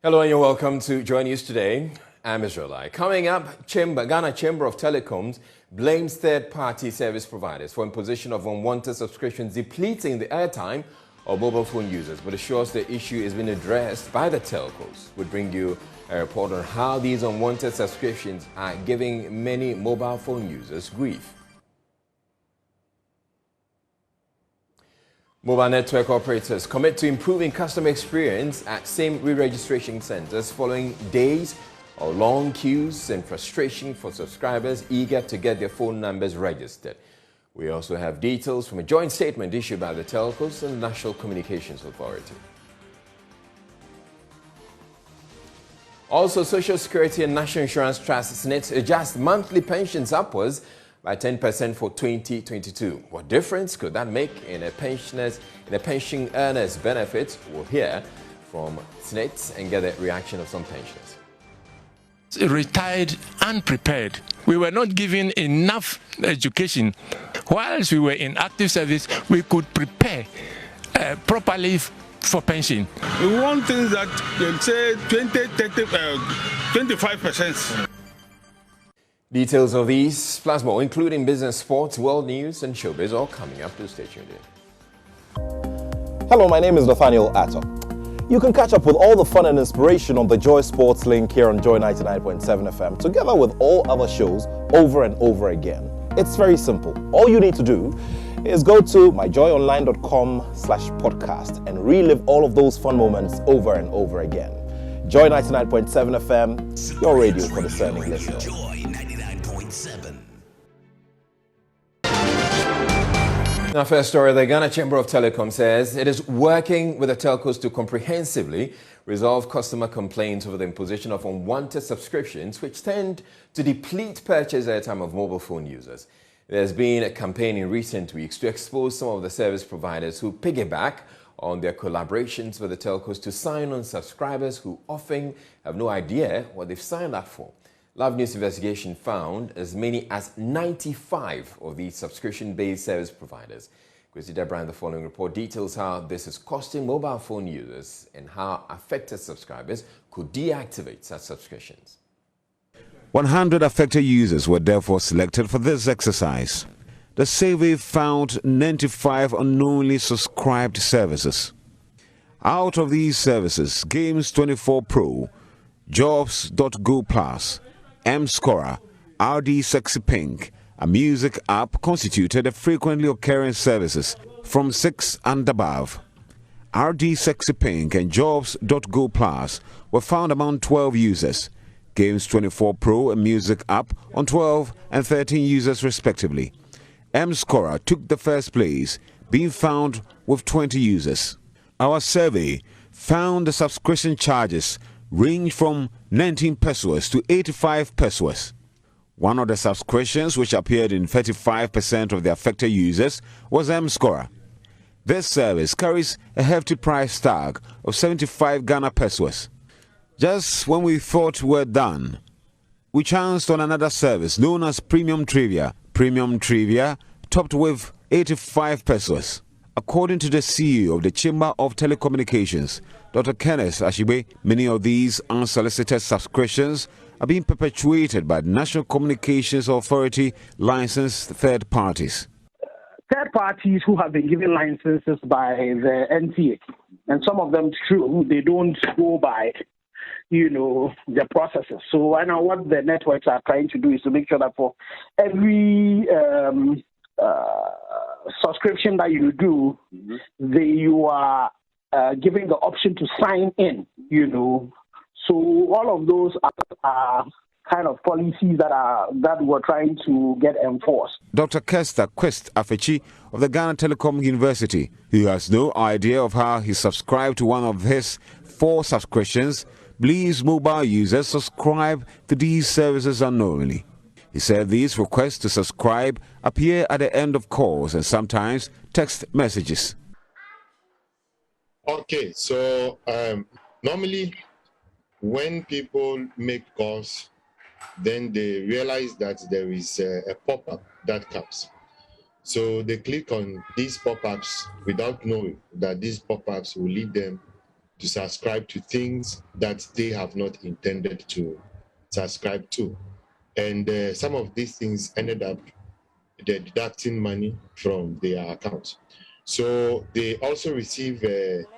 Hello and you're welcome to Joy News Today. I'm Israelite. Coming up, Ghana Chamber of Telecoms blames third-party service providers for imposition of unwanted subscriptions depleting the airtime of mobile phone users, but assures the issue is being addressed by the telcos. We'll bring you a report on how these unwanted subscriptions are giving many mobile phone users grief. Mobile network operators commit to improving customer experience at SIM re-registration centers following days of long queues and frustration for subscribers eager to get their phone numbers registered. We also have details from a joint statement issued by the telcos and the National Communications Authority. Also, Social Security and National Insurance Trusts need to adjust monthly pensions upwards by 10% for 2022. What difference could that make in a pension earner's benefits? We'll hear from SNIT and get the reaction of some pensioners. Retired unprepared. We were not given enough education. Whilst we were in active service, we could prepare properly for pension. We want things that say 20, 30, 25%. Details of these, plus more, including business, sports, world news, and showbiz, all coming up to stay tuned in. Hello, my name is Nathaniel Atto. You can catch up with all the fun and inspiration on the Joy Sports link here on Joy 99.7 FM, together with all other shows over and over again. It's very simple. All you need to do is go to myjoyonline.com/podcast and relive all of those fun moments over and over again. Joy 99.7 FM, your radio for discerning listeners. Our first story, the Ghana Chamber of Telecom says it is working with the telcos to comprehensively resolve customer complaints over the imposition of unwanted subscriptions, which tend to deplete purchase airtime of mobile phone users. There's been a campaign in recent weeks to expose some of the service providers who piggyback on their collaborations with the telcos to sign on subscribers who often have no idea what they've signed up for. Love News investigation found as many as 95 of these subscription-based service providers. Christy Debra in the following report details how this is costing mobile phone users and how affected subscribers could deactivate such subscriptions. 100 affected users were therefore selected for this exercise. The survey found 95 unknowingly subscribed services. Out of these services, Games 24 Pro, Jobs.go Plus, M-Scorer, RD Sexy Pink, a music app constituted the frequently occurring services from 6 and above. RD Sexy Pink and Jobs.go Plus were found among 12 users. Games 24 Pro, a music app, on 12 and 13 users respectively. M-Scorer took the first place, being found with 20 users. Our survey found the subscription charges range from 19 pesos to 85 pesos. One of the subscriptions which appeared in 35% of the affected users was M-Scorer. This service carries a hefty price tag of 75 Ghana pesos. Just when we thought we were done, we chanced on another service known as Premium Trivia. Premium Trivia topped with 85 pesos. According to the CEO of the Chamber of Telecommunications, Dr. Kenneth Ashibe, many of these unsolicited subscriptions are being perpetuated by the National Communications Authority licensed third parties. Third parties who have been given licenses by the NTA, and some of them, true, they don't go by, the processes. So I know what the networks are trying to do is to make sure that for every subscription that you do, you are giving the option to sign in, So all of those are kind of policies that we're trying to get enforced. Dr. Kester Quest Afechi of the Ghana Telecom University, who has no idea of how he subscribed to one of his 4 subscriptions, believes mobile users subscribe to these services unknowingly. He said these requests to subscribe appear at the end of calls and sometimes text messages. Okay, so normally when people make calls, then they realize that there is a pop-up that comes. So they click on these pop-ups without knowing that these pop-ups will lead them to subscribe to things that they have not intended to subscribe to. And some of these things ended up deducting money from their accounts. So they also receive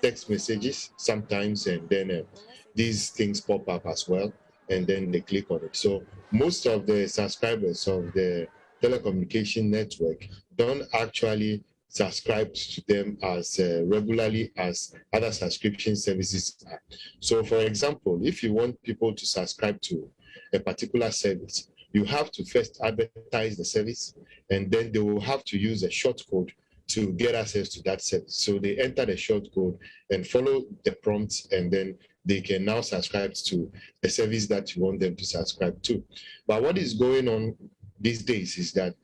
text messages sometimes, and then these things pop up as well, and then they click on it. So most of the subscribers of the telecommunication network don't actually subscribe to them as regularly as other subscription services are. So for example, if you want people to subscribe to a particular service, you have to first advertise the service, and then they will have to use a short code to get access to that service. So they enter the short code and follow the prompts, and then they can now subscribe to the service that you want them to subscribe to. But what is going on these days is that,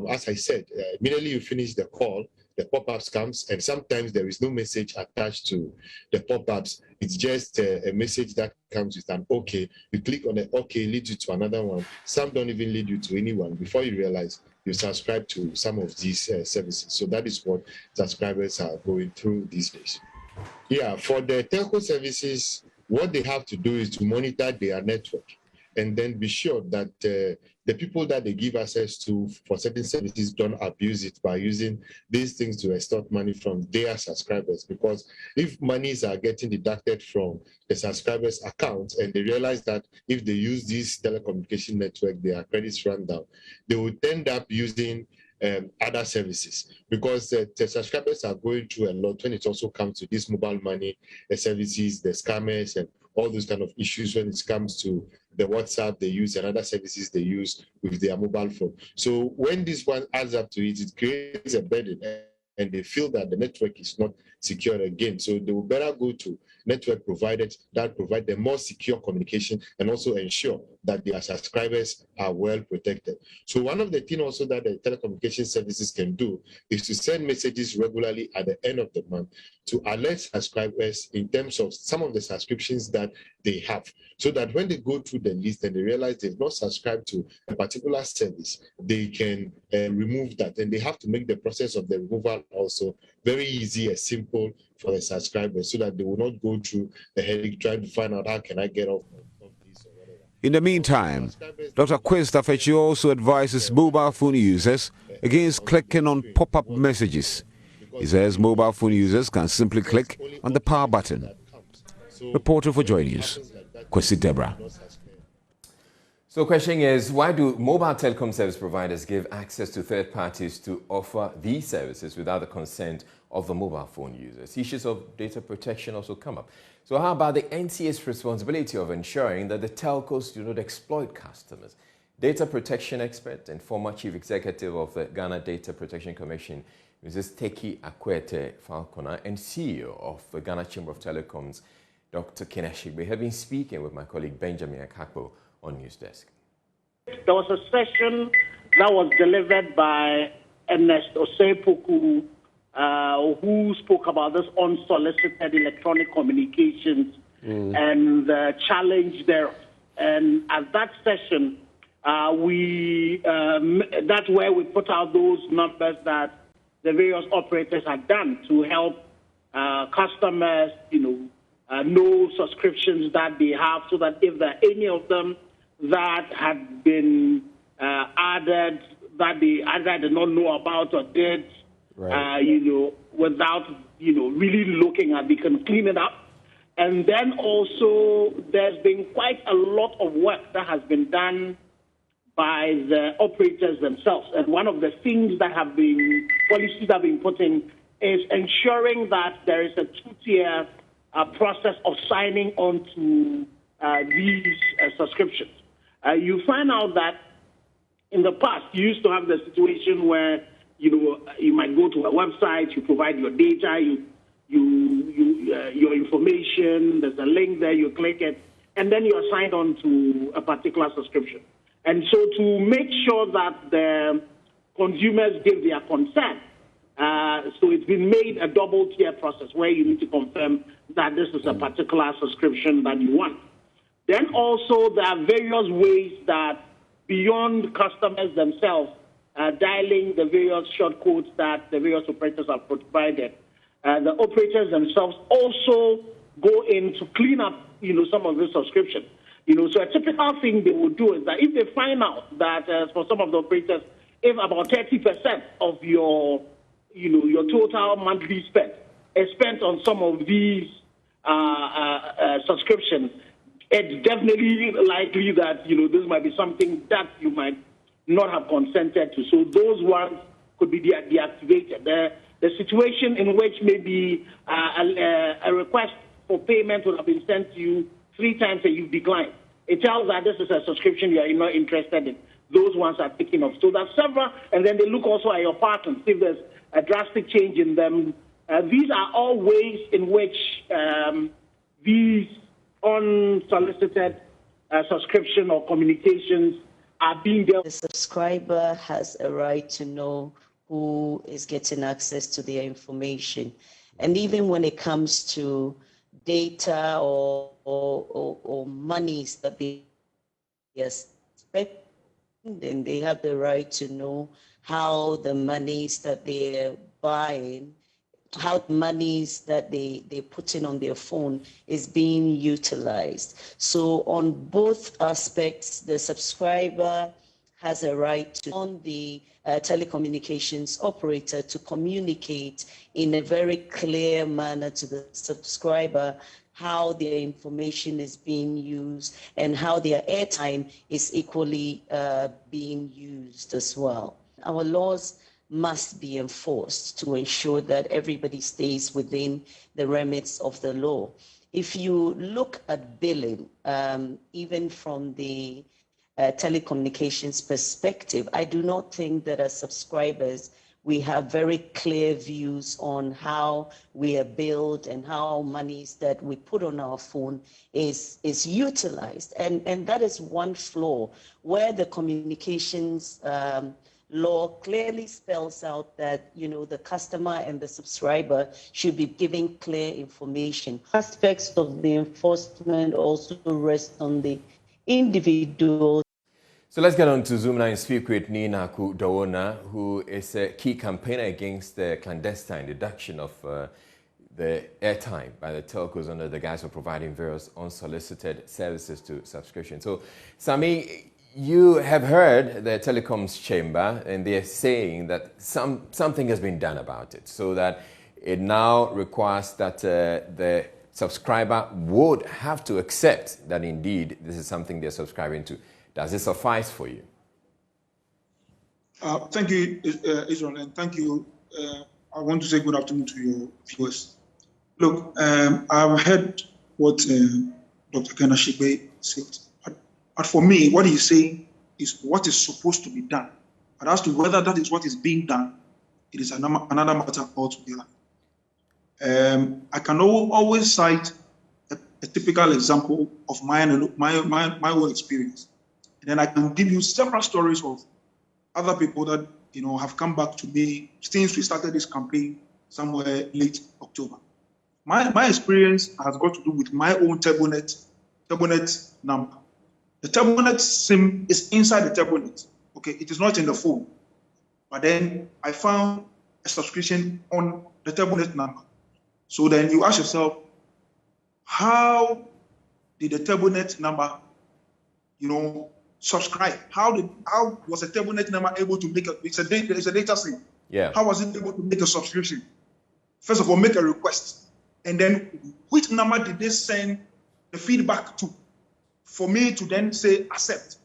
as I said, immediately you finish the call, the pop-ups comes, and sometimes there is no message attached to the pop-ups. It's just a message that comes with an OK. You click on the OK, leads you to another one. Some don't even lead you to anyone. Before you realize, you subscribe to some of these services. So that is what subscribers are going through these days. Yeah, for the telco services, what they have to do is to monitor their network and then be sure that the people that they give access to for certain services don't abuse it by using these things to extort money from their subscribers. Because if monies are getting deducted from the subscribers' accounts and they realize that if they use this telecommunication network, their credits run down, they would end up using other services, because the subscribers are going through a lot when it also comes to this mobile money services, the scammers, and all those kind of issues when it comes to the WhatsApp they use and other services they use with their mobile phone. So when this one adds up to it, it creates a burden, and they feel that the network is not secure again. So they will better go to network providers that provide them more secure communication and also ensure that their subscribers are well protected. So one of the things also that the telecommunication services can do is to send messages regularly at the end of the month to alert subscribers in terms of some of the subscriptions that they have, so that when they go through the list and they realize they've not subscribed to a particular service, they can remove that. And they have to make the process of the removal also very easy and simple for the subscribers, so that they will not go through the headache trying to find out how can I get off this or whatever. In the meantime, Dr. Kwestafechi also advises mobile phone users against clicking on pop-up messages. He says mobile phone users can simply click on the power button. Reporter for Joy News, Kwesi Deborah. So the question is, why do mobile telecom service providers give access to third parties to offer these services without the consent of the mobile phone users? Issues of data protection also come up. So how about the NCA's responsibility of ensuring that the telcos do not exploit customers? Data protection expert and former chief executive of the Ghana Data Protection Commission, Mrs. Teki Akwete Falconer, and CEO of the Ghana Chamber of Telecoms, Dr. Kineshigbe, have been speaking with my colleague Benjamin Akakpo on News Desk. There was a session that was delivered by Ernest Osepoku, who spoke about this unsolicited electronic communications and the challenge there. And at that session, that's where we put out those numbers that the various operators had done to help customers, know subscriptions that they have, so that if there are any of them that had been added that they either did not know about or did, without, really looking at, they can clean it up. And then also there's been quite a lot of work that has been done by the operators themselves. And one of the things that have been, policies that have been put in, is ensuring that there is a two-tier process of signing on to these subscriptions. You find out that in the past, you used to have the situation where, you might go to a website, you provide your data, your information, there's a link there, you click it, and then you are signed on to a particular subscription. And so to make sure that the consumers give their consent, so it's been made a double-tier process where you need to confirm that this is a particular subscription that you want. Then also there are various ways that beyond customers themselves dialing the various short codes that the various operators have provided, the operators themselves also go in to clean up, some of the subscription. So a typical thing they will do is that if they find out that for some of the operators, if about 30% of your total monthly spend is spent on some of these subscriptions, it's definitely likely that, this might be something that you might not have consented to. So those ones could be deactivated. The situation in which maybe a request for payment would have been sent to you 3 times and you've declined. It tells that this is a subscription you are not interested in. Those ones are taken off. So that's several, and then they look also at your patterns, if there's a drastic change in them. These are all ways in which these unsolicited subscription or communications are being dealt with. The subscriber has a right to know who is getting access to their information. And even when it comes to data or monies that they are spending, they have the right to know how the monies that they're buying, how the monies that they're putting on their phone is being utilized. So on both aspects, the subscriber has a right to on the telecommunications operator to communicate in a very clear manner to the subscriber how their information is being used and how their airtime is equally being used as well. Our laws must be enforced to ensure that everybody stays within the remits of the law. If you look at billing, even from the telecommunications perspective, I do not think that as subscribers, we have very clear views on how we are billed and how monies that we put on our phone is utilized. And that is one flaw where the communications law clearly spells out that, the customer and the subscriber should be giving clear information. Aspects of the enforcement also rest on the individual. So let's get on to Zoom now and speak with Nina Kudawona, who is a key campaigner against the clandestine deduction of the airtime by the telcos under the guise of providing various unsolicited services to subscription. So, Sami, you have heard the telecoms chamber, and they're saying that something has been done about it, so that it now requires that the subscriber would have to accept that indeed this is something they're subscribing to. Does it suffice for you? Thank you, Israel, and thank you. I want to say good afternoon to your viewers. Look, I've heard what Dr. Kenashigbe said, but for me, what he's saying is what is supposed to be done. But as to whether that is what is being done, it is another matter altogether. I can always cite a typical example of my own experience. And then I can give you several stories of other people that, have come back to me since we started this campaign somewhere late October. My experience has got to do with my own Turbonet number. The Turbonet SIM is inside the Turbonet. Okay, it is not in the phone. But then I found a subscription on the Turbonet number. So then you ask yourself, how did the Turbonet number, subscribe? How was a Turbonet number able to make it's a data SIM? Yeah. How was it able to make a subscription? First of all, make a request. And then which number did they send the feedback to for me to then say accept?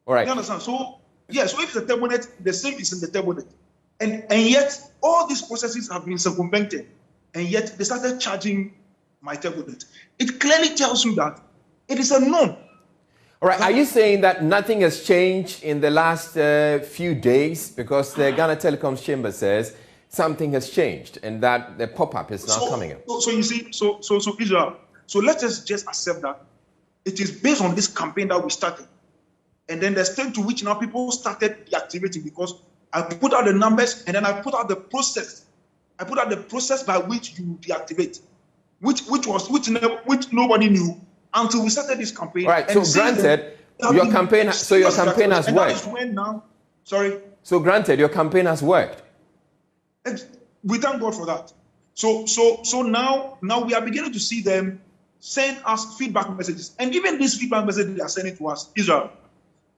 All right. You understand? So if the Turbonet, the SIM is in the Turbonet. And yet all these processes have been circumvented. And yet they started charging my Turbonet. It clearly tells you that it is a norm. All right, are you saying that nothing has changed in the last few days because the Ghana Telecoms Chamber says something has changed and that the pop-up is now coming up? So you see, so Israel, so let us just accept that it is based on this campaign that we started. And then the extent to which now people started deactivating because I put out the numbers and then I put out the process. I put out the process by which you deactivate, which nobody knew until we started this campaign. Right. So granted, your campaign has worked. That is when now. Sorry. So granted, your campaign has worked. We thank God for that. So now we are beginning to see them send us feedback messages. And even these feedback messages they are sending to us, Israel,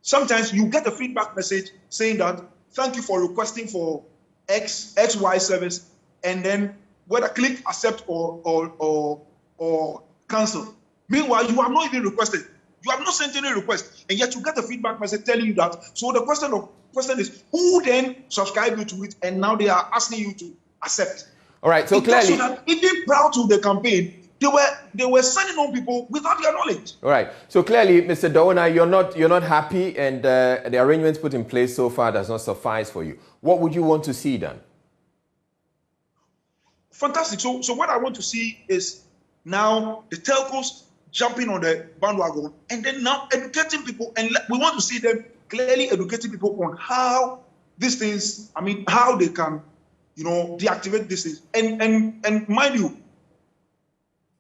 sometimes you get a feedback message saying that, thank you for requesting for XY service, and then whether click accept or cancel. Meanwhile, you have not even requested. You have not sent any request, and yet you get a feedback message telling you that. So the question is, who then subscribed you to it, and now they are asking you to accept? All right, so clearly, that even prior to the campaign, they were sending on people without their knowledge. All right, so clearly, Mr. Dowona, you're not happy, and the arrangements put in place so far does not suffice for you. What would you want to see done? Fantastic. So what I want to see is now the telcos jumping on the bandwagon, and then now educating people, and we want to see them clearly educating people on how these things, how they can, deactivate these things. And mind you,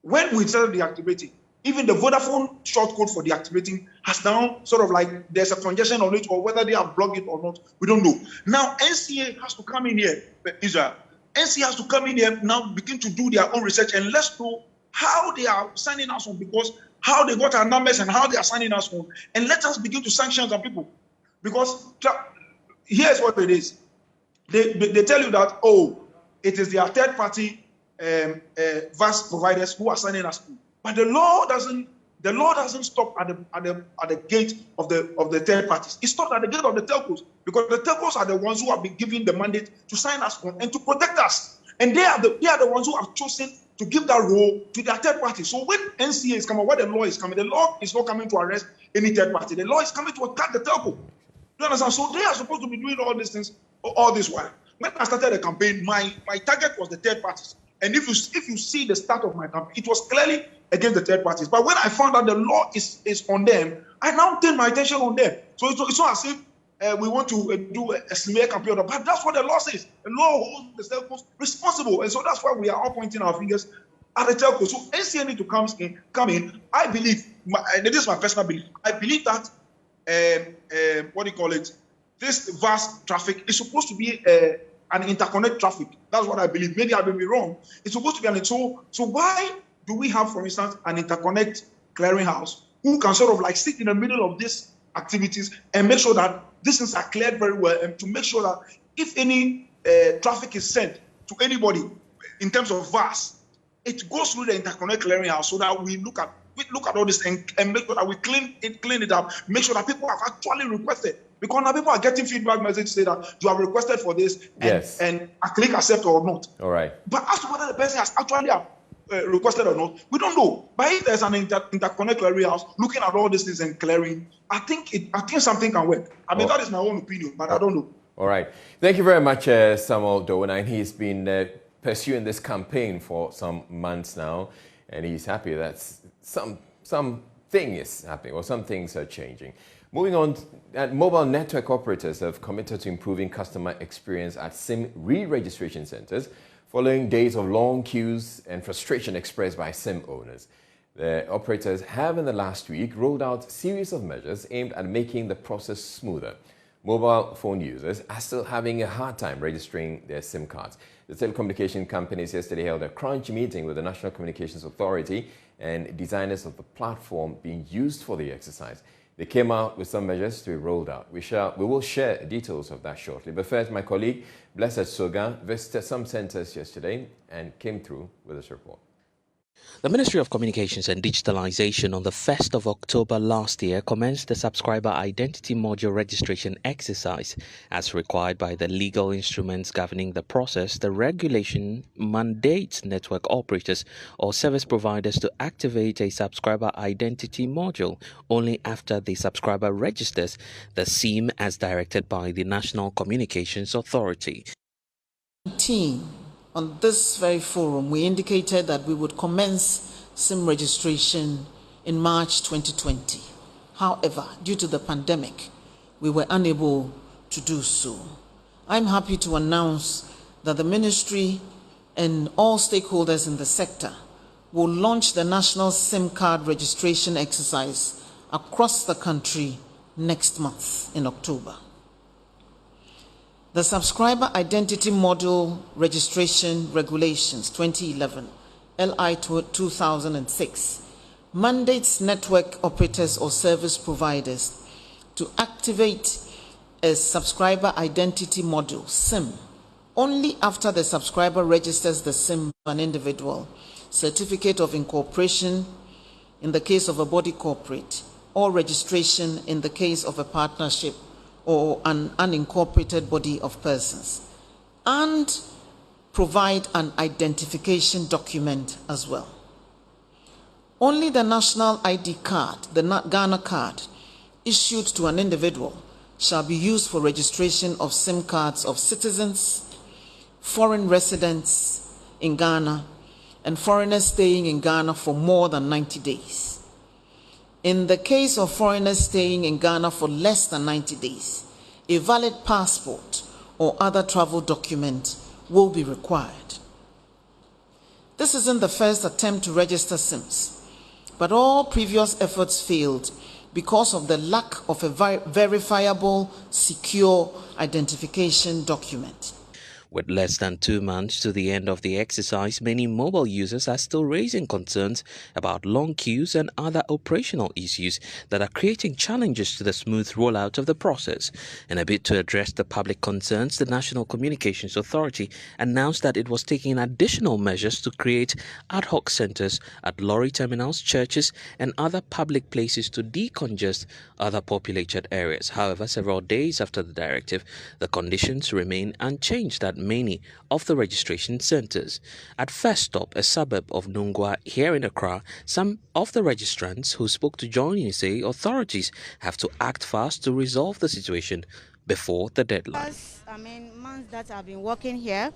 when we started deactivating, even the Vodafone short code for deactivating has now sort of like there's a congestion on it, or whether they have blocked it or not, we don't know. Now NCA has to come in here, Israel. NCA has to come in here now, begin to do their own research, and let's know how they are signing us on, because how they got our numbers and how they are signing us on, and let us begin to sanction some people. Because here's what it is. They tell you that, it is their third party VAS providers who are signing us on. But the law doesn't stop at the gate of the third parties. It stops at the gate of the telcos, because the telcos are the ones who have been given the mandate to sign us on and to protect us. And they are the ones who have chosen to give that role to their third party. So when NCA is coming, when the law is coming, the law is not coming to arrest any third party. The law is coming to attack the telco. You understand? So they are supposed to be doing all these things all this while. When I started the campaign, my target was the third parties. And if you see the start of my campaign, it was clearly against the third parties. But when I found out the law is on them, I now turn my attention on them. So it's not as if we want to do a smear campaign, but that's what the law says. The law holds the telcos responsible, and so that's why we are all pointing our fingers at the telcos. So NCA need to come in. I believe, and this is my personal belief, I believe that this vast traffic is supposed to be an interconnect traffic. That's what I believe. Maybe I may be wrong. It's supposed to be so why do we have, for instance, an interconnect clearinghouse who can sort of like sit in the middle of these activities and make sure that these things are cleared very well, and to make sure that if any traffic is sent to anybody in terms of VAS, it goes through the interconnect clearinghouse, so that we look at all this and make sure that we clean it up, make sure that people have actually requested. Because now people are getting feedback messages say that you have requested for this, and I click accept or not. All right. But as to whether the person has actually requested or not, we don't know. But if there's an interconnect clearinghouse looking at all these things and clearing, I think something can work. That is my own opinion, but I don't know. All right. Thank you very much, Samuel Dowona. And he's been pursuing this campaign for some months now, and he's happy that something is happening, or some things are changing. Moving on, mobile network operators have committed to improving customer experience at SIM re-registration centers following days of long queues and frustration expressed by SIM owners. The operators have in the last week rolled out a series of measures aimed at making the process smoother. Mobile phone users are still having a hard time registering their SIM cards. The telecommunication companies yesterday held a crunch meeting with the National Communications Authority and designers of the platform being used for the exercise. They came out with some measures to be rolled out. We will share details of that shortly. But first, my colleague, Blessed Soga, visited some centers yesterday and came through with this report. The Ministry of Communications and Digitalization on the 1st of October last year commenced the subscriber identity module registration exercise. As required by the legal instruments governing the process, the regulation mandates network operators or service providers to activate a subscriber identity module only after the subscriber registers the SIM as directed by the National Communications Authority. On this very forum, we indicated that we would commence SIM registration in March 2020. However, due to the pandemic, we were unable to do so. I'm happy to announce that the Ministry and all stakeholders in the sector will launch the national SIM card registration exercise across the country next month in October. The Subscriber Identity Module Registration Regulations 2011, LI 2006, mandates network operators or service providers to activate a subscriber identity module, SIM, only after the subscriber registers the SIM to an individual, certificate of incorporation in the case of a body corporate, or registration in the case of a partnership or an unincorporated body of persons, and provide an identification document as well. Only the national ID card, the Ghana card, issued to an individual shall be used for registration of SIM cards of citizens, foreign residents in Ghana, and foreigners staying in Ghana for more than 90 days. In the case of foreigners staying in Ghana for less than 90 days, a valid passport or other travel document will be required. This isn't the first attempt to register SIMs, but all previous efforts failed because of the lack of a verifiable, secure identification document. With less than 2 months to the end of the exercise, many mobile users are still raising concerns about long queues and other operational issues that are creating challenges to the smooth rollout of the process. In a bid to address the public concerns, the National Communications Authority announced that it was taking additional measures to create ad hoc centers at lorry terminals, churches, and other public places to decongest other populated areas. However, several days after the directive, the conditions remain unchanged at many of the registration centers. At First Stop, a suburb of Nungwa here in Accra, some of the registrants who spoke to Joy News say authorities have to act fast to resolve the situation before the deadline. Months that I've been working here,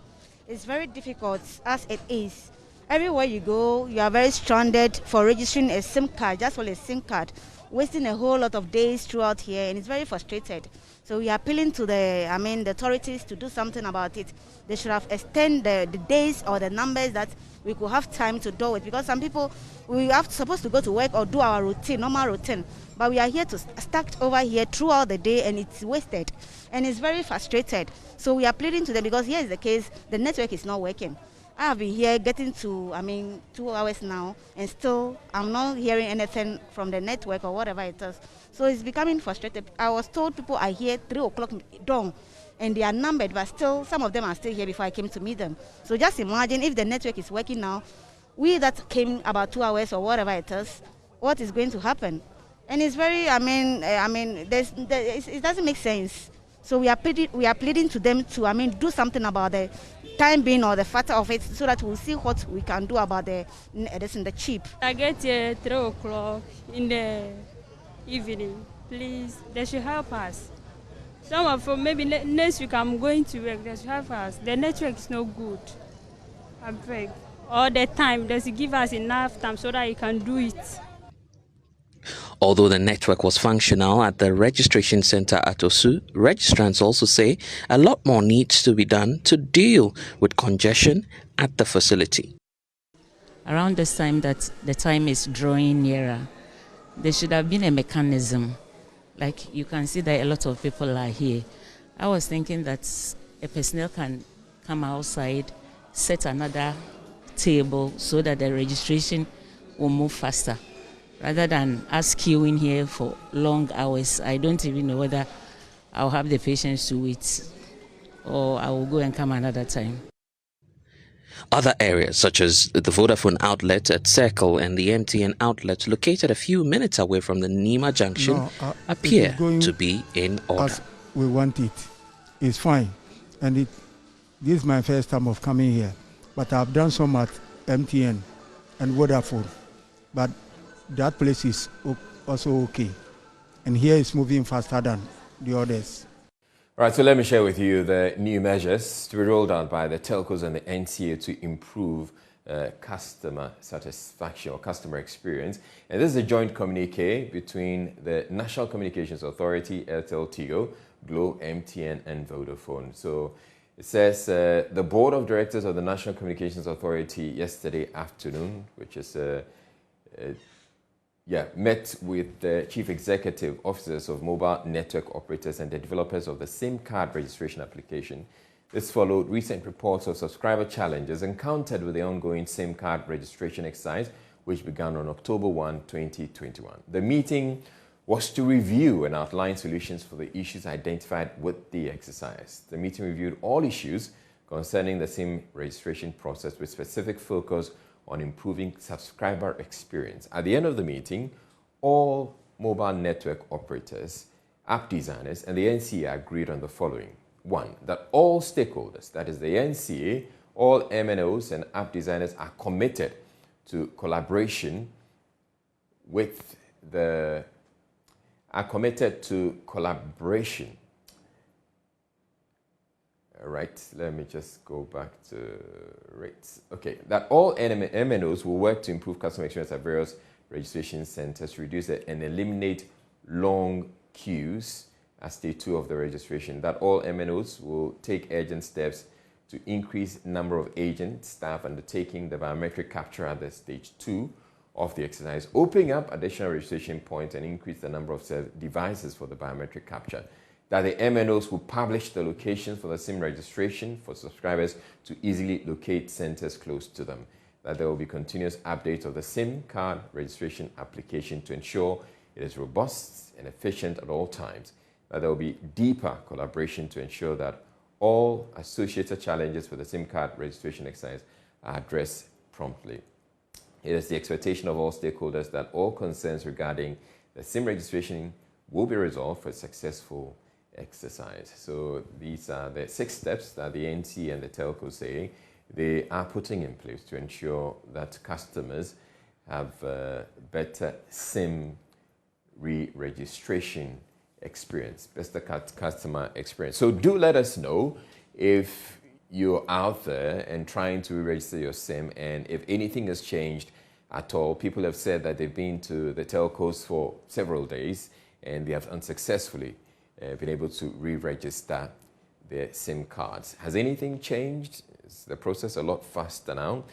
it's very difficult as it is. Everywhere you go, you are very stranded for registering a SIM card, just for a SIM card, wasting a whole lot of days throughout here, and it's very frustrated. So we are appealing to the authorities to do something about it. They should have extended the days or the numbers that we could have time to do it, because some people, we are supposed to go to work or do our routine, normal routine, but we are here to stuck over here throughout the day, and it's wasted, and it's very frustrated. So we are pleading to them, because here is the case, the network is not working. I have been here getting to 2 hours now, and still I'm not hearing anything from the network or whatever it is. So it's becoming frustrated. I was told people are here 3 o'clock dawn, and they are numbered, but still some of them are still here before I came to meet them. So just imagine if the network is working now, we that came about 2 hours or whatever it is, what is going to happen? And it's very, it doesn't make sense. So we are pleading to them to do something about the time being or the factor of it, so that we'll see what we can do about the chip. I get here 3 o'clock in the evening. Please, they should help us. Some of maybe next week I'm going to work. They should help us. The network is no good. I beg. All the time, they should give us enough time so that you can do it. Although the network was functional at the registration center at Osu, registrants also say a lot more needs to be done to deal with congestion at the facility. Around this time that the time is drawing nearer, there should have been a mechanism. Like you can see that a lot of people are here. I was thinking that a personnel can come outside, set another table so that the registration will move faster. Rather than us queuing here for long hours, I don't even know whether I'll have the patience to wait or I will go and come another time. Other areas such as the Vodafone outlet at Circle and the MTN outlet located a few minutes away from the Nima Junction appear to be in order. As we want it. It's fine. And this is my first time of coming here. But I've done some at MTN and Vodafone. But that place is also okay. And here it's moving faster than the others. All right, so let me share with you the new measures to be rolled out by the telcos and the NCA to improve customer satisfaction or customer experience. And this is a joint communique between the National Communications Authority, Airtel, Tigo, Glo, MTN, and Vodafone. So it says the Board of Directors of the National Communications Authority yesterday afternoon, which is met with the chief executive officers of mobile network operators and the developers of the SIM card registration application. This followed recent reports of subscriber challenges encountered with the ongoing SIM card registration exercise, which began on October 1, 2021. The meeting was to review and outline solutions for the issues identified with the exercise. The meeting reviewed all issues concerning the SIM registration process with specific focus on improving subscriber experience. At the end of the meeting, all mobile network operators, app designers, and the NCA agreed on the following. 1, that all stakeholders, that is the NCA, all MNOs and app designers are committed to collaboration with the All right, let me just go back to rates. Okay, that all MNOs will work to improve customer experience at various registration centers, reduce and eliminate long queues as stage 2 of the registration. That all MNOs will take urgent steps to increase number of agent staff undertaking the biometric capture at the stage 2 of the exercise, opening up additional registration points and increase the number of devices for the biometric capture. That the MNOs will publish the locations for the SIM registration for subscribers to easily locate centers close to them. That there will be continuous updates of the SIM card registration application to ensure it is robust and efficient at all times. That there will be deeper collaboration to ensure that all associated challenges with the SIM card registration exercise are addressed promptly. It is the expectation of all stakeholders that all concerns regarding the SIM registration will be resolved for a successful exercise. So these are the 6 steps that the NC and the telco say they are putting in place to ensure that customers have better SIM re-registration experience, better customer experience. So do let us know if you're out there and trying to register your SIM, and if anything has changed at all. People have said that they've been to the telcos for several days and they have unsuccessfully been able to re-register their SIM cards. Has anything changed? Is the process a lot faster now?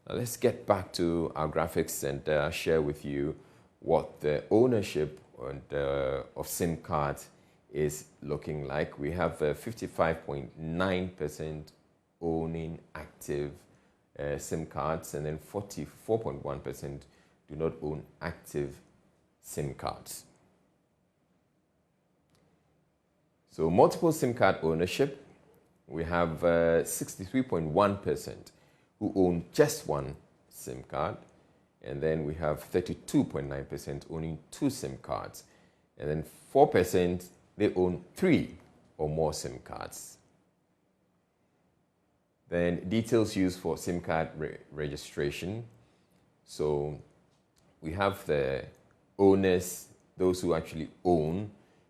Let's get back to our graphics and share with you what the ownership of SIM cards is looking like. We have 55.9% owning active SIM cards, and then 44.1% do not own active SIM cards. So multiple SIM card ownership, we have 63.1% who own just one SIM card, and then we have 32.9% owning 2 SIM cards, and then 4% they own 3 or more SIM cards. Then details used for SIM card registration. So we have the owners, those who actually own,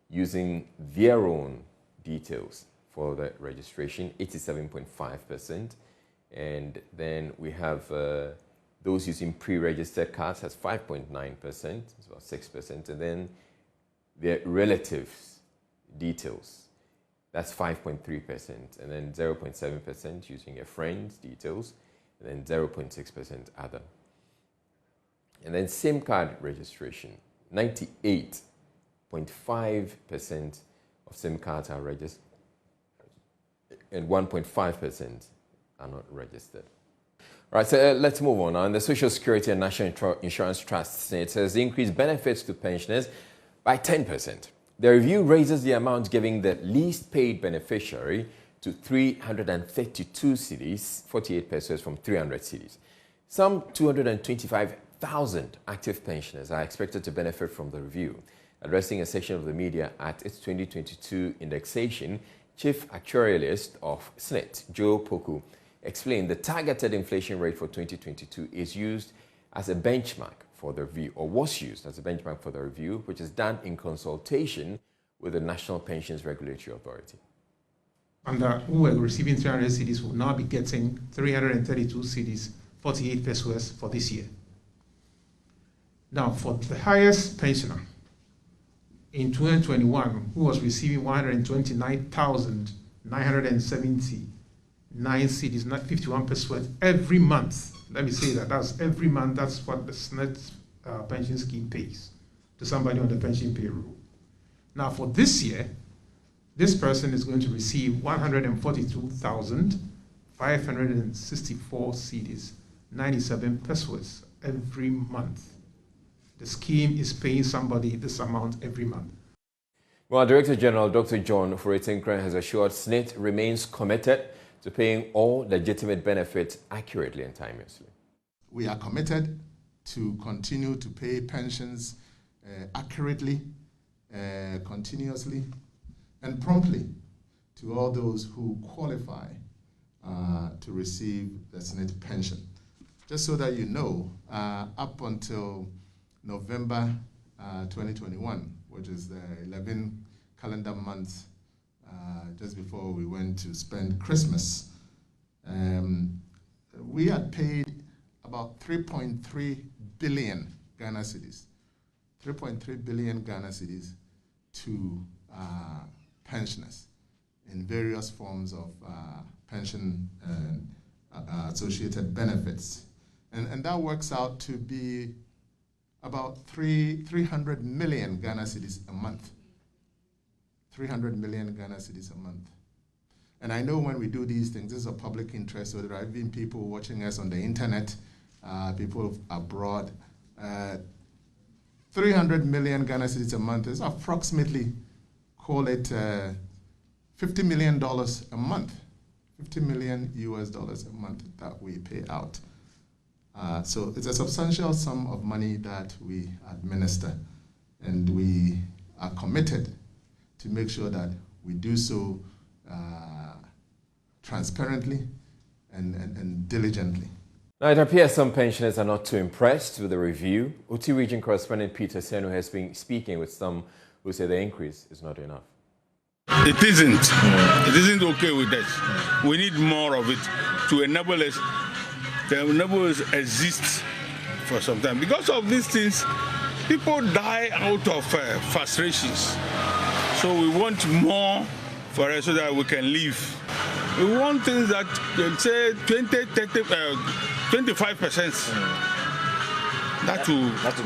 using their own details for the registration, 87.5%. And then we have those using pre-registered cards, has 5.9%, it's about 6%. And then their relatives' details, that's 5.3%. And then 0.7% using a friend's details, and then 0.6% other. And then SIM card registration, 98.5% of SIM cards are registered, and 1.5% are not registered. All right, so let's move on. Now, in the Social Security and National Insurance Trust, it says increased benefits to pensioners by 10%. The review raises the amount giving the least paid beneficiary to 332 cedis, 48 pesos from 300 cedis. Some 225,000 active pensioners are expected to benefit from the review. Addressing a section of the media at its 2022 indexation, Chief Actuarialist of SNIT, Joe Poku, explained the targeted inflation rate for 2022 is used as a benchmark for the review, or was used as a benchmark for the review, which is done in consultation with the National Pensions Regulatory Authority. And who were receiving 300 cedis will now be getting 332 cedis, 48 pesos for this year. Now, for the highest pensioner in 2021, who was receiving 129,979 cedis, not 51 pesos every month. Let me say that, that's every month. That's what the SNET pension scheme pays to somebody on the pension payroll. Now for this year, this person is going to receive 142,564 cedis, 97 pesos every month. The scheme is paying somebody this amount every month. Well, Director General Dr. John Furetinkran has assured SSNIT remains committed to paying all legitimate benefits accurately and timelessly. We are committed to continue to pay pensions accurately, continuously, and promptly to all those who qualify to receive the SSNIT pension. Just so that you know, up until November 2021, which is the 11th calendar month just before we went to spend Christmas, we had paid about 3.3 billion Ghana cedis, 3.3 billion Ghana cedis to pensioners in various forms of pension and associated benefits. And that works out to be about 300 million Ghana cedis a month. 300 million Ghana cedis a month. And I know when we do these things, this is of public interest, so there are even people watching us on the internet, people abroad. 300 million Ghana cedis a month is approximately, call it $50 million a month. $50 million US dollars a month that we pay out. So it's a substantial sum of money that we administer, and we are committed to make sure that we do so transparently and diligently. Now, it appears some pensioners are not too impressed with the review. Uti Region correspondent Peter Senu has been speaking with some who say the increase is not enough. It isn't. It isn't okay with us. We need more of it to enable us exist for some time. Because of these things, people die out of frustrations. So we want more for us so that we can live. We want things that they'll say 20, 30, 25%. That will be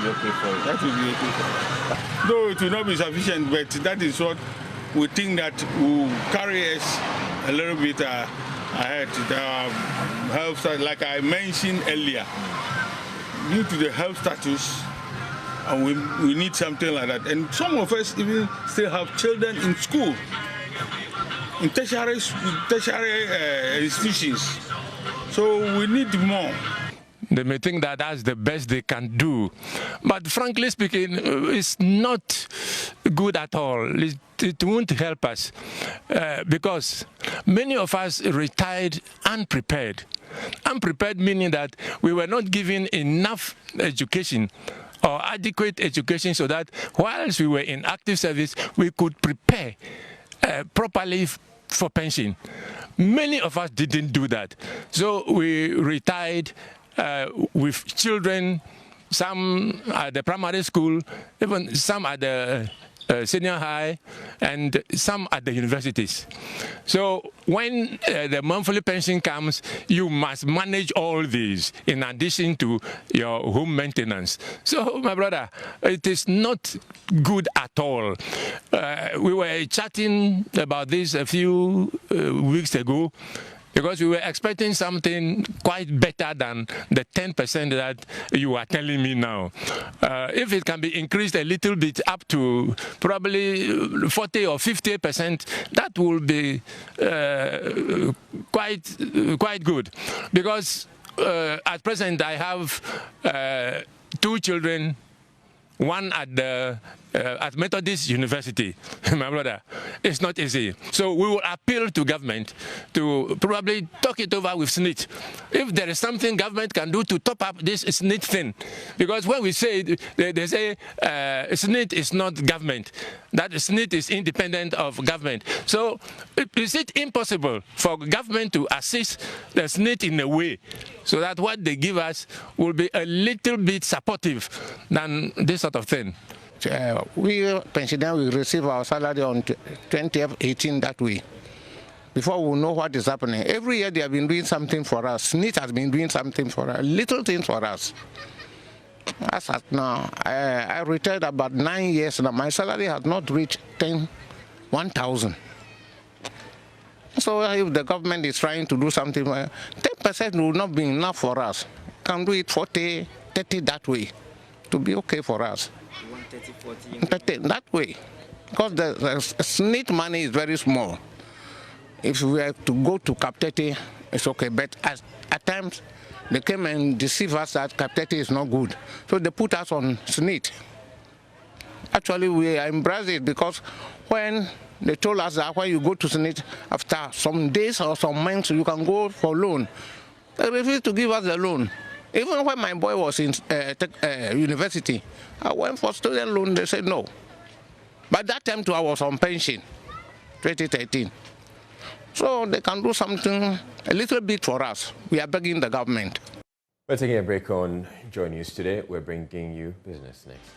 okay for you. That will be okay for you. Though it will not be sufficient, but that is what we think that will carry us a little bit ahead. The health, like I mentioned earlier, due to the health status, and we need something like that. And some of us even still have children in school, in tertiary institutions. So we need more. They may think that that's the best they can do. But frankly speaking, it's not good at all. It won't help us because many of us retired unprepared. Unprepared meaning that we were not given enough education or adequate education so that whilst we were in active service, we could prepare properly for pension. Many of us didn't do that. So we retired with children, some at the primary school, even some at the senior high, and some at the universities. So when the monthly pension comes, you must manage all these in addition to your home maintenance. So, my brother, it is not good at all. We were chatting about this a few weeks ago, because we were expecting something quite better than the 10% that you are telling me now. If it can be increased a little bit up to probably 40 or 50%, that will be quite good. Because at present I have 2 children, one at the at Methodist University, my brother. It's not easy. So we will appeal to government to probably talk it over with SSNIT. If there is something government can do to top up this SSNIT thing, because when we say it, they say SSNIT is not government, that SSNIT is independent of government. So is it impossible for government to assist the SSNIT in a way so that what they give us will be a little bit supportive than this sort of thing? We pensioners will receive our salary on 2018 that way. Before we know what is happening. Every year they have been doing something for us. SSNIT has been doing something for us, little things for us. As at now, I retired about 9 years now. My salary has not reached 1,000. So if the government is trying to do something, 10% will not be enough for us. Can do it 40, 30 that way to be okay for us. 130, 40, that way. Because the SNIT money is very small. If we have to go to Cap 30, it's okay. But at times, they came and deceive us that Cap 30 is not good. So they put us on SNIT. Actually, we embrace it because when they told us that when you go to SNIT, after some days or some months, you can go for loan. They refused to give us the loan. Even when my boy was in university, I went for student loan, they said no. By that time too, I was on pension, 2013. So they can do something a little bit for us. We are begging the government. We're taking a break on Joy News today. We're bringing you business next.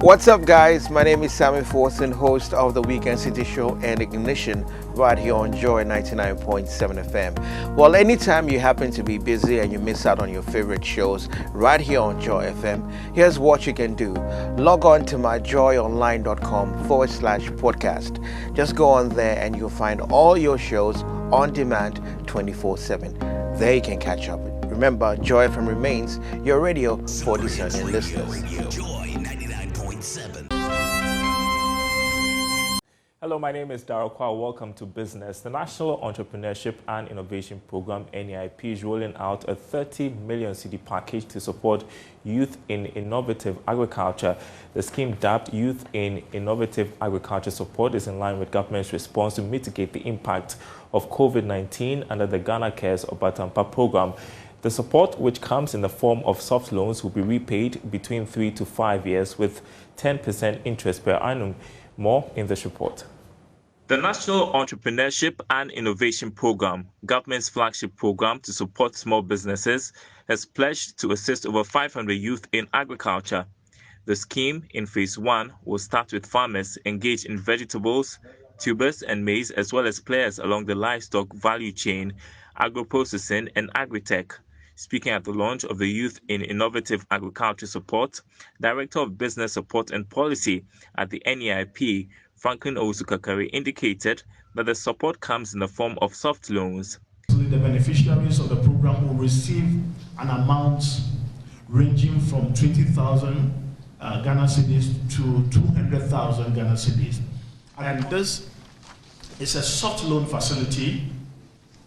What's up, guys? My name is Sammy Forson, host of the Weekend City Show and Ignition right here on Joy 99.7 FM. Well, anytime you happen to be busy and you miss out on your favorite shows right here on Joy FM, here's what you can do. Log on to myjoyonline.com/podcast. Just go on there and you'll find all your shows on demand 24/7. There you can catch up. Remember, Joy FM remains your radio for discerning listeners. Hello, my name is Darryl Kwa. Welcome to Business. The National Entrepreneurship and Innovation Program, NEIP, is rolling out a 30 million cedi package to support youth in innovative agriculture. The scheme, dubbed Youth in Innovative Agriculture Support, is in line with government's response to mitigate the impact of COVID-19 under the Ghana Cares Obatampa program. The support, which comes in the form of soft loans, will be repaid between 3 to 5 years with 10% interest per annum. More in this report. The National Entrepreneurship and Innovation Program, government's flagship program to support small businesses, has pledged to assist over 500 youth in agriculture. The scheme in phase 1 will start with farmers engaged in vegetables, tubers and maize, as well as players along the livestock value chain, agro-processing and agri-tech. Speaking at the launch of the Youth in Innovative Agriculture Support, Director of Business Support and Policy at the NEIP, Franklin Owusu-Kakari, indicated that the support comes in the form of soft loans. The beneficiaries of the program will receive an amount ranging from 20,000 Ghana cedis to 200,000 Ghana cedis. And this is a soft loan facility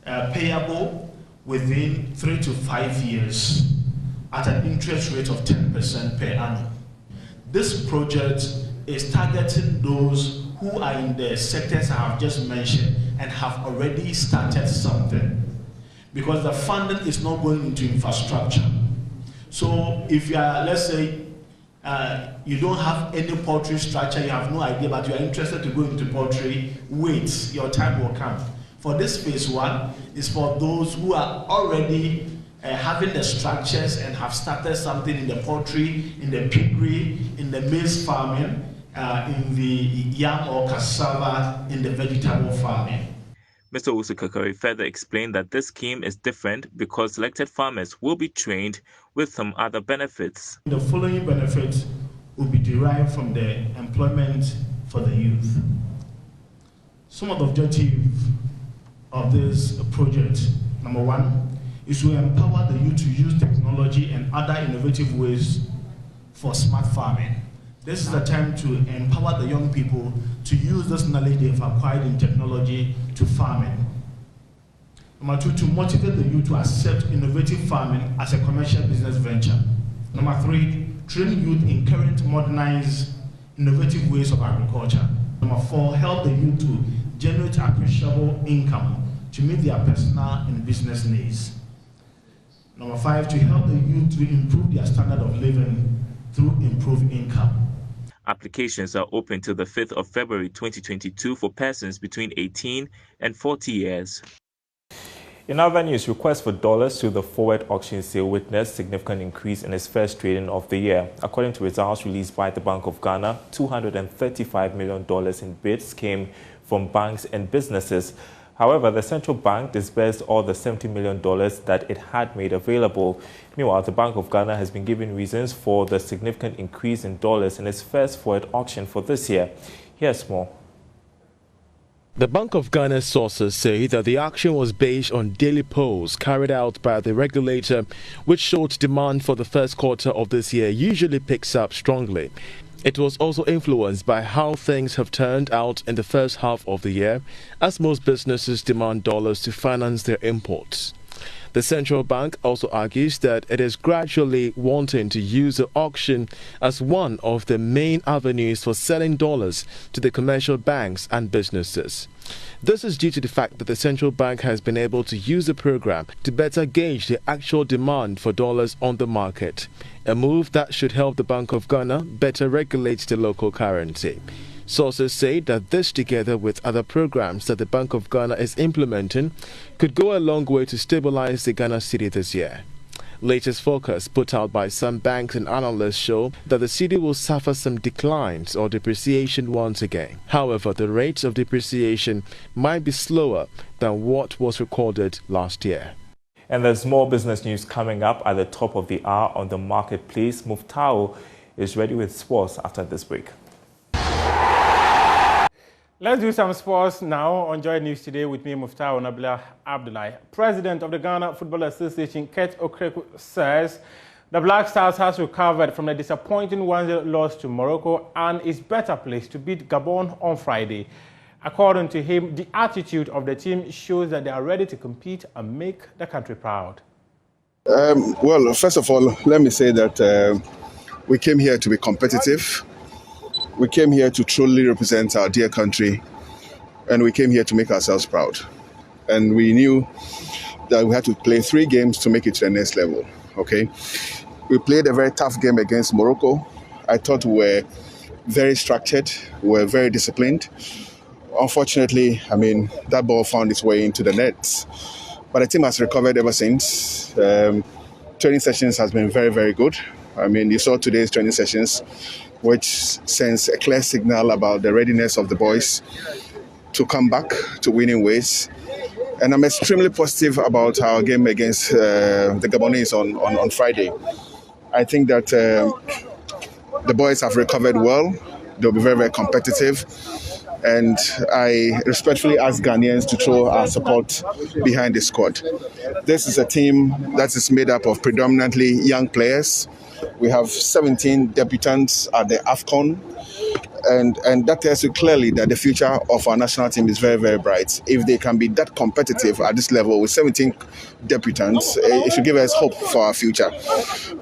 payable within 3 to 5 years at an interest rate of 10% per annum. This project is targeting those who are in the sectors I have just mentioned and have already started something, because the funding is not going into infrastructure. So if you are, let's say, you don't have any poultry structure, you have no idea, but you are interested to go into poultry, wait, your time will come. For this phase 1, is for those who are already having the structures and have started something in the poultry, in the piggery, in the maize farming, in the yam or cassava, in the vegetable farming. Mr. Owusu-Kakari further explained that this scheme is different because selected farmers will be trained with some other benefits. The following benefits will be derived from the employment for the youth. Some of the objectives of this project, number 1, is to empower the youth to use technology and other innovative ways for smart farming. This is the time to empower the young people to use this knowledge they've acquired in technology to farming. Number 2, to motivate the youth to accept innovative farming as a commercial business venture. Number 3, train youth in current modernized innovative ways of agriculture. Number 4, help the youth to generate appreciable income to meet their personal and business needs. Number 5, to help the youth to improve their standard of living through improved income. Applications are open till the 5th of February 2022 for persons between 18 and 40 years. In other news, requests for dollars through the forward auction sale witnessed significant increase in its first trading of the year. According to results released by the Bank of Ghana, $235 million in bids came from banks and businesses. However, the central bank disbursed all the $70 million that it had made available. Meanwhile, the Bank of Ghana has been giving reasons for the significant increase in dollars in its first forward auction for this year. Here's more. The Bank of Ghana's sources say that the auction was based on daily polls carried out by the regulator, which showed demand for the first quarter of this year usually picks up strongly. It was also influenced by how things have turned out in the first half of the year, as most businesses demand dollars to finance their imports. The central bank also argues that it is gradually wanting to use the auction as one of the main avenues for selling dollars to the commercial banks and businesses. This is due to the fact that the central bank has been able to use the program to better gauge the actual demand for dollars on the market, a move that should help the Bank of Ghana better regulate the local currency. Sources say that this, together with other programs that the Bank of Ghana is implementing, could go a long way to stabilize the Ghana cedi this year. Latest forecasts put out by some banks and analysts show that the cedi will suffer some declines or depreciation once again. However, the rates of depreciation might be slower than what was recorded last year. And there's more business news coming up at the top of the hour on the marketplace. Muftao is ready with sports after this break. Let's do some sports now on Joy News Today with me, Muftao Nabila Abdullahi. President of the Ghana Football Association, Kurt Okreku, says the Black Stars has recovered from the disappointing 1-0 loss to Morocco and is better placed to beat Gabon on Friday. According to him, the attitude of the team shows that they are ready to compete and make the country proud. Well, first of all, let me say that we came here to be competitive. We came here to truly represent our dear country, and we came here to make ourselves proud. And we knew that we had to play 3 games to make it to the next level, okay? We played a very tough game against Morocco. I thought we were very structured, we were very disciplined. Unfortunately, that ball found its way into the nets. But the team has recovered ever since. Training sessions has been very, very good. You saw today's training sessions, which sends a clear signal about the readiness of the boys to come back to winning ways. And I'm extremely positive about our game against the Gabonese on Friday. I think that the boys have recovered well. They'll be very, very competitive. And I respectfully ask Ghanaians to throw our support behind the squad. This is a team that is made up of predominantly young players. We have 17 debutants at the AFCON, and that tells you clearly that the future of our national team is very, very bright. If they can be that competitive at this level with 17 debutants, it should give us hope for our future.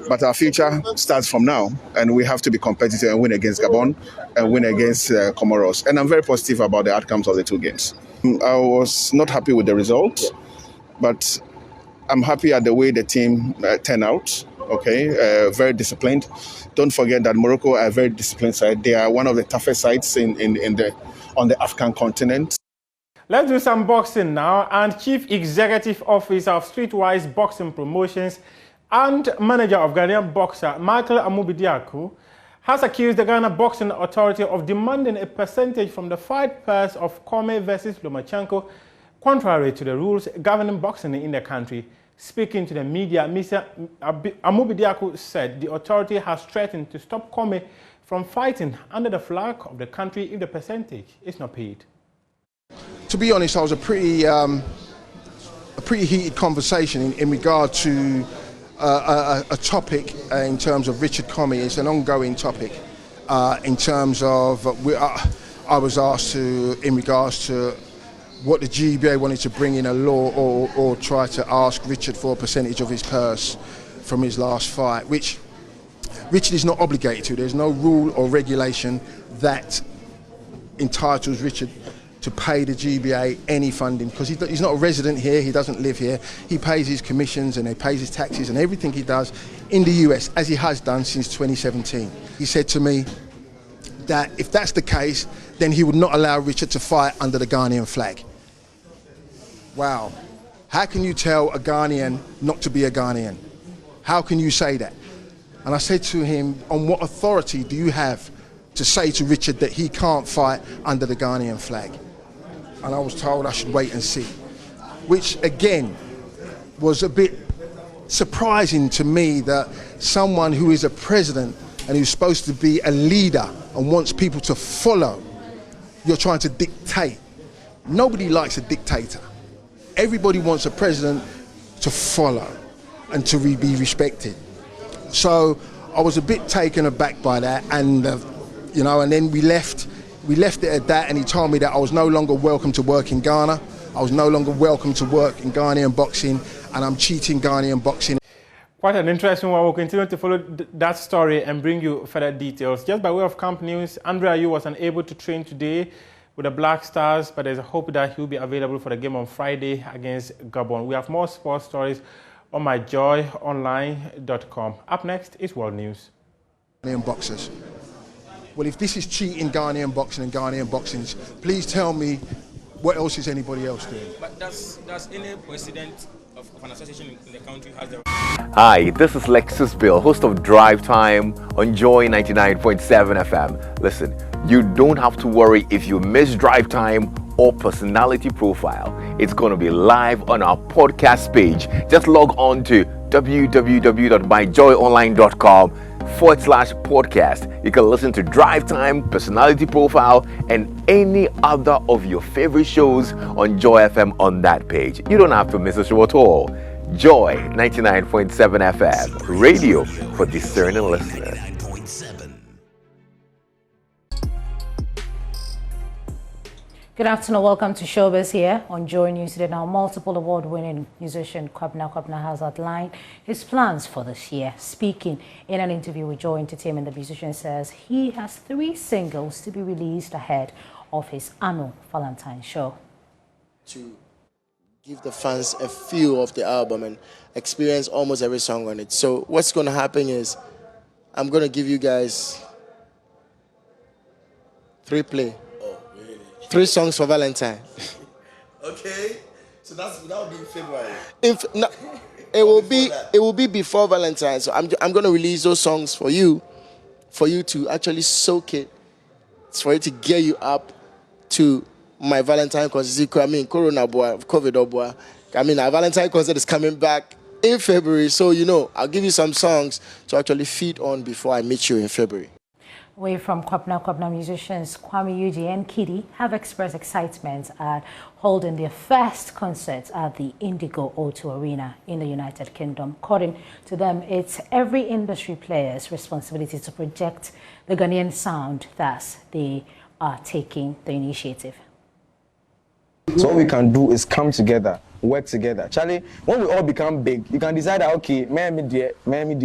But our future starts from now, and we have to be competitive and win against Gabon and win against Comoros. And I'm very positive about the outcomes of the 2 games. I was not happy with the result, but I'm happy at the way the team turned out. Okay, very disciplined. Don't forget that Morocco are a very disciplined side. They are one of the toughest sides on the African continent. Let's do some boxing now. And Chief Executive Officer of Streetwise Boxing Promotions and manager of Ghanaian boxer Michael Amubidiaku has accused the Ghana Boxing Authority of demanding a percentage from the fight purse of Kome versus Lomachenko, contrary to the rules governing boxing in the country. Speaking to the media, Mr. Amubidiaku said the authority has threatened to stop Kome from fighting under the flag of the country if the percentage is not paid. To be honest, I was a pretty heated conversation in regard to a topic in terms of Richard Kome. It's an ongoing topic in terms of I was asked to, in regards to what the GBA wanted to bring in a law or try to ask Richard for a percentage of his purse from his last fight, which Richard is not obligated to. There's no rule or regulation that entitles Richard to pay the GBA any funding, because he's not a resident here, he doesn't live here. He pays his commissions and he pays his taxes and everything he does in the US, as he has done since 2017. He said to me that if that's the case, then he would not allow Richard to fight under the Ghanaian flag. Wow. How can you tell a Ghanaian not to be a Ghanaian? How can you say that? And I said to him, on what authority do you have to say to Richard that he can't fight under the Ghanaian flag? and I was told I should wait and see, which again was a bit surprising to me that someone who is a president and who's supposed to be a leader and wants people to follow, you're trying to dictate. Nobody likes a dictator. Everybody wants a president to follow and to be respected. So I was a bit taken aback by that, and you know, and then we left it at that, and he told me that I was no longer welcome to work in Ghana. I was no longer welcome to work in Ghanaian boxing, and I'm cheating Ghanaian boxing. Quite an interesting one. We'll continue to follow that story and bring you further details. Just by way of camp news, Andre Ayew was unable to train today with the Black Stars, but there's a hope that he'll be available for the game on Friday against Gabon. We have more sports stories on myjoyonline.com. Up next is World News. Ghanaian boxers. Well, if this is cheating Ghanaian boxing and Ghanaian boxing, please tell me what else is anybody else doing? But does any president of an association in the country has the... Hi, this is Lexus Bill, host of Drive Time on Joy 99.7 FM. Listen, you don't have to worry if you miss Drive Time or Personality Profile. It's going to be live on our podcast page. Just log on to www.myjoyonline.com/podcast. You can listen to Drive Time, Personality Profile, and any other of your favorite shows on Joy FM on that page. You don't have to miss a show at all. Joy 99.7 FM, radio for discerning listeners. Good afternoon, welcome to Showbiz here on Joy News today. Now, multiple award-winning musician Kwabena has outlined his plans for this year. Speaking in an interview with Joy Entertainment, the musician says he has 3 singles to be released ahead of his annual Valentine's show. To give the fans a feel of the album and experience almost every song on it. So what's going to happen is I'm going to give you guys 3 play. 3 songs for Valentine. Okay, so that will be in February. It will be before Valentine. So I'm going to release those songs for you to actually soak it. It's for it to gear you up to my Valentine concert. I mean, Corona boy, COVID boy. I mean, our Valentine concert is coming back in February. So I'll give you some songs to actually feed on before I meet you in February. Away from Kwabena musicians Kwame Yuji and Kiddy have expressed excitement at holding their first concert at the Indigo O2 Arena in the United Kingdom. According to them, it's every industry player's responsibility to project the Ghanaian sound, thus they are taking the initiative. So what we can do is come together, work together. Charlie, when we all become big, you can decide that, okay, may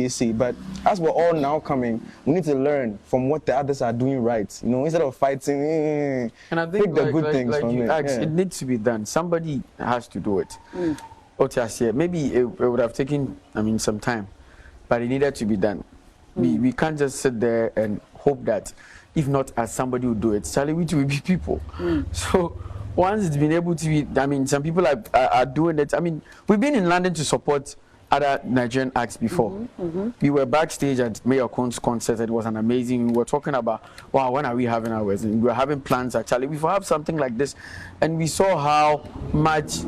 see, but as we're all now coming, we need to learn from what the others are doing right. Instead of fighting, and I think pick the good things from it. It needs to be done. Somebody has to do it. Maybe it would have taken, some time, but it needed to be done. We can't just sit there and hope that, if not as somebody will do it, Charlie, which will be people. So once it's been able to be, some people are doing it. We've been in London to support other Nigerian acts before. We were backstage at Mayor Kohn's concert. It was an amazing. We were talking about, wow, when are we having ours? And we were having plans actually. We will have something like this, and we saw how much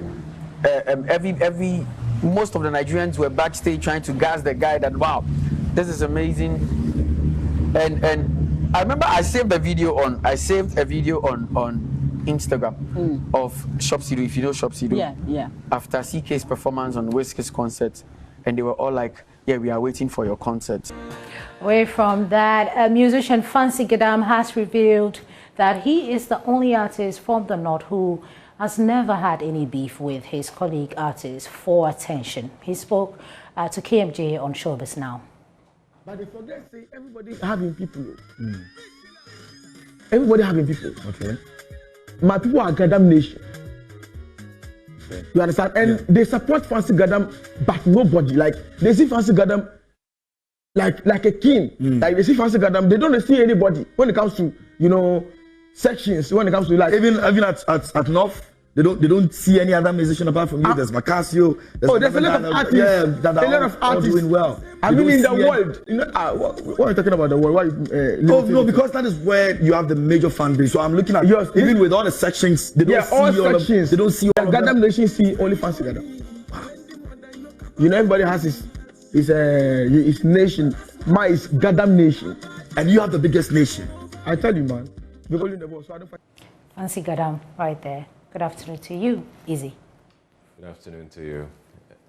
most of the Nigerians were backstage trying to gas the guy that, wow, this is amazing. And I remember I saved a video on Instagram of Shopsido, if you know Shopsido. Yeah. After CK's performance on Whiskey's concert, and they were all like, yeah, we are waiting for your concert. Away from that, musician Fancy Gadam has revealed that he is the only artist from the North who has never had any beef with his colleague artists for attention. He spoke to KMJ on Showbiz Now. But they forget, say, everybody having people. Everybody having people. Okay. My people are Gadam Nation. Okay. You understand? And they support Fancy Gadam, but nobody. Like, they see Fancy Gadam like a king. Like, they see Fancy Gadam, they don't see anybody when it comes to, sections, when it comes to, like, even at North, They don't see any other musician apart from you. There's Macasio. There's a lot of artists. Yeah, that a lot of artists doing well. I mean, in the world. You know, what are you talking about the world? Why? No, because that is where you have the major fan base. So I'm looking at yours. Even with all the sections, they don't see all sections. They don't see all of them. Gadam Nation see only Fancy Gadam. You know, everybody has his nation. Mine is Gadam Nation, and you have the biggest nation. I tell you, man. Because in the world, so I don't find. Fancy Gadam, right there. Good afternoon to you, Easy. Good afternoon to you,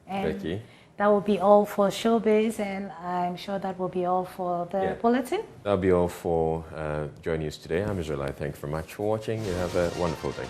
and Becky. That will be all for Showbiz, and I'm sure that will be all for the bulletin. That'll be all for Joy News today. I'm Israel. Thank you very much for watching. You have a wonderful day.